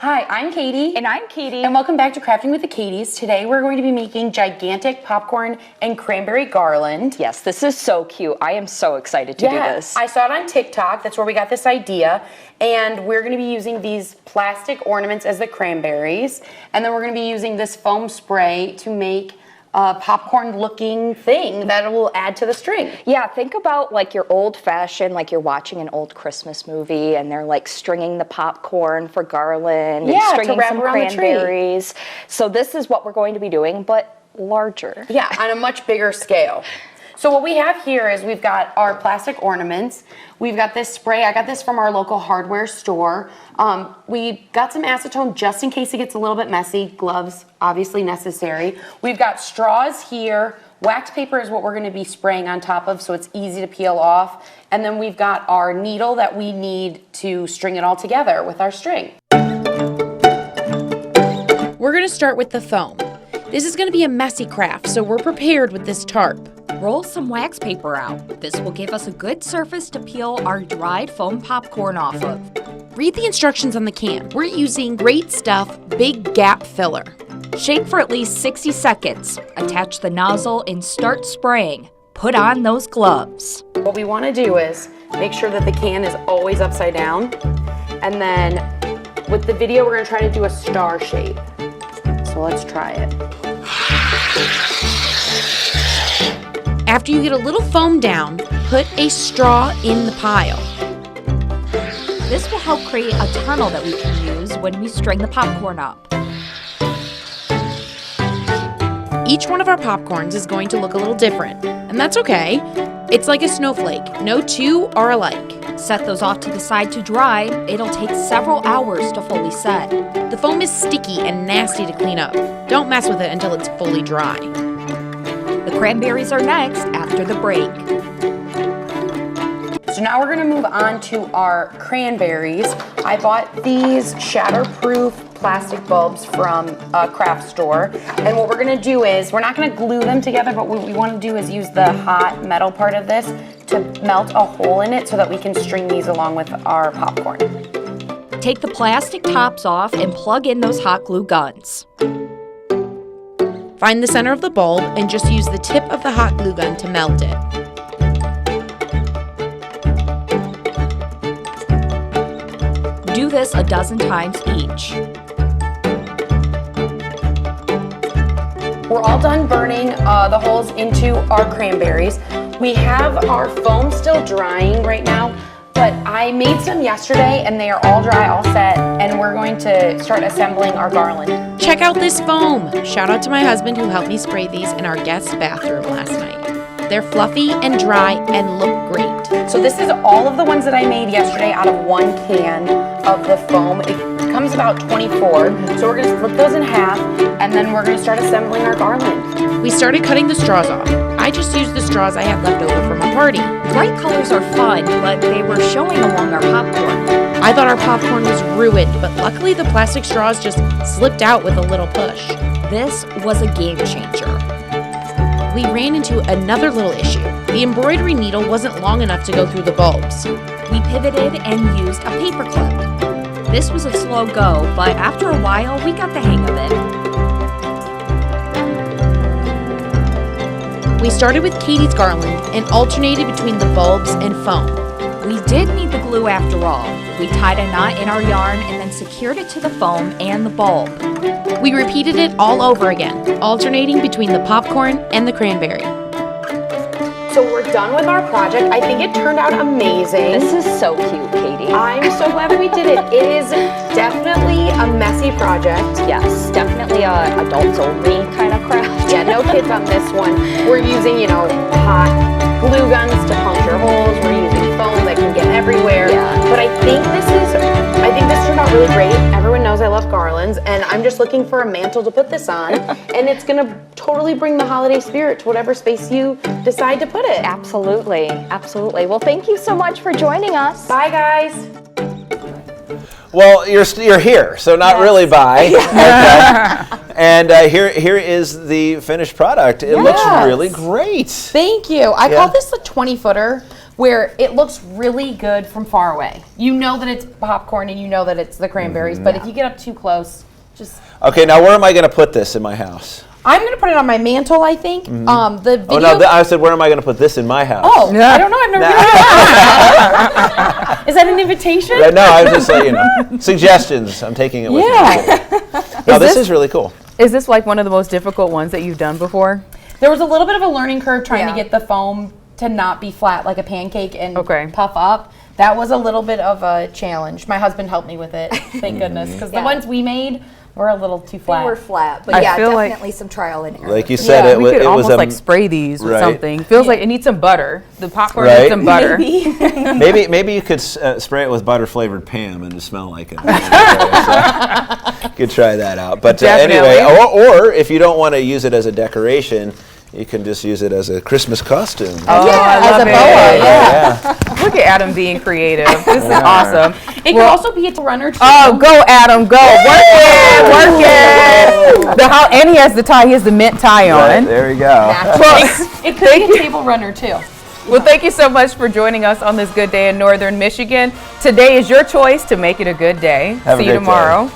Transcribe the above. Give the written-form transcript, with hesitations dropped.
Hi, I'm Katie. And I'm Katie. And welcome back to Crafting with the Katies. Today we're going to be making gigantic popcorn and cranberry garland. Yes, this is so cute. I am so excited to do this. I saw it on TikTok. That's where we got this idea. And we're going to be using these plastic ornaments as the cranberries. And then we're going to be using this foam spray to make a popcorn looking thing that will add to the string. Yeah, think about like your old fashioned, like you're watching an old Christmas movie and they're like stringing the popcorn for garland and stringing some cranberries. So this is what we're going to be doing, but larger. Yeah, on a much bigger scale. So what we have here is we've got our plastic ornaments. We've got this spray. I got this from our local hardware store. We got some acetone just in case it gets a little bit messy. Gloves, obviously necessary. We've got straws here. Wax paper is what we're going to be spraying on top of so it's easy to peel off. And then we've got our needle that we need to string it all together with our string. We're going to start with the foam. This is going to be a messy craft, so we're prepared with this tarp. Roll some wax paper out. This will give us a good surface to peel our dried foam popcorn off of. Read the instructions on the can. We're using Great Stuff Big Gap Filler. Shake for at least 60 seconds. Attach the nozzle and start spraying. Put on those gloves. What we want to do is make sure that the can is always upside down. And then with the video, we're going to try to do a star shape. So let's try it. After you get a little foam down, put a straw in the pile. This will help create a tunnel that we can use when we string the popcorn up. Each one of our popcorns is going to look a little different, and that's okay. It's like a snowflake. No two are alike. Set those off to the side to dry. It'll take several hours to fully set. The foam is sticky and nasty to clean up. Don't mess with it until it's fully dry. The cranberries are next after the break. So now we're going to move on to our cranberries. I bought these shatterproof plastic bulbs from a craft store. And what we're going to do is, we're not going to glue them together, but what we want to do is use the hot metal part of this to melt a hole in it so that we can string these along with our popcorn. Take the plastic tops off and plug in those hot glue guns. Find the center of the bulb and just use the tip of the hot glue gun to melt it. Do this a dozen times each. We're all done burning the holes into our cranberries. We have our foam still drying right now, but I made some yesterday and they are all dry, all set, and we're going to start assembling our garland. Check out this foam! Shout out to my husband who helped me spray these in our guest bathroom last night. They're fluffy and dry and look great. So this is all of the ones that I made yesterday out of one can of the foam. It comes about 24. So we're going to split those in half and then we're going to start assembling our garland. We started cutting the straws off. I just used the straws I had left over from a party. Bright colors are fun, but they were showing along our popcorn. I thought our popcorn was ruined, but luckily the plastic straws just slipped out with a little push. This was a game changer. We ran into another little issue. The embroidery needle wasn't long enough to go through the bulbs. We pivoted and used a paper clip. This was a slow go, but after a while, we got the hang of it. We started with Katie's garland and alternated between the bulbs and foam. We did need the glue after all. We tied a knot in our yarn and then secured it to the foam and the bulb. We repeated it all over again, alternating between the popcorn and the cranberry. So we're done with our project. I think it turned out amazing. This is so cute, Katie. I'm so glad that we did it. It is definitely a messy project. Yes, definitely a adults only kind of craft. Yeah, no kids on this one. We're using, hot glue guns to puncture holes. We're using foam that can get everywhere. Yeah. But I think this turned out really great. Everyone knows I love garlands, and I'm just looking for a mantle to put this on. And it's gonna totally bring the holiday spirit to whatever space you decide to put it. Absolutely, absolutely. Well, thank you so much for joining us. Bye, guys. Well, you're here, so not really bye. Okay. And here is the finished product. It looks really great. Thank you. I call this the 20-footer where it looks really good from far away. You know that it's popcorn and you know that it's the cranberries, but if you get up too close, just... Okay, now where am I going to put this in my house? I'm going to put it on my mantle, I think. The video... Oh, no, I said, where am I going to put this in my house? Oh, I don't know. I've never Is that an invitation? No, I was just saying, suggestions. I'm taking it with me. No, this is really cool. Is this like one of the most difficult ones that you've done before? There was a little bit of a learning curve trying to get the foam to not be flat like a pancake and puff up. That was a little bit of a challenge. My husband helped me with it, thank goodness, because the ones we made were a little too flat. They were flat, but definitely some trial and error. Like you said, we could almost like spray these with something. Feels like it needs some butter. The popcorn needs some butter. Maybe you could spray it with butter flavored Pam and just smell like it. You could try that out. But anyway, or if you don't want to use it as a decoration, you can just use it as a Christmas costume. Oh, yeah, as a boa. Look at Adam being creative. This is awesome. It could also be a runner too. Oh, go Adam, go! Work it. And he has the tie. He has the mint tie on. There you go. It could be a table runner too. Well, thank you so much for joining us on this good day in Northern Michigan. Today is your choice to make it a good day. Have a See you great tomorrow. day.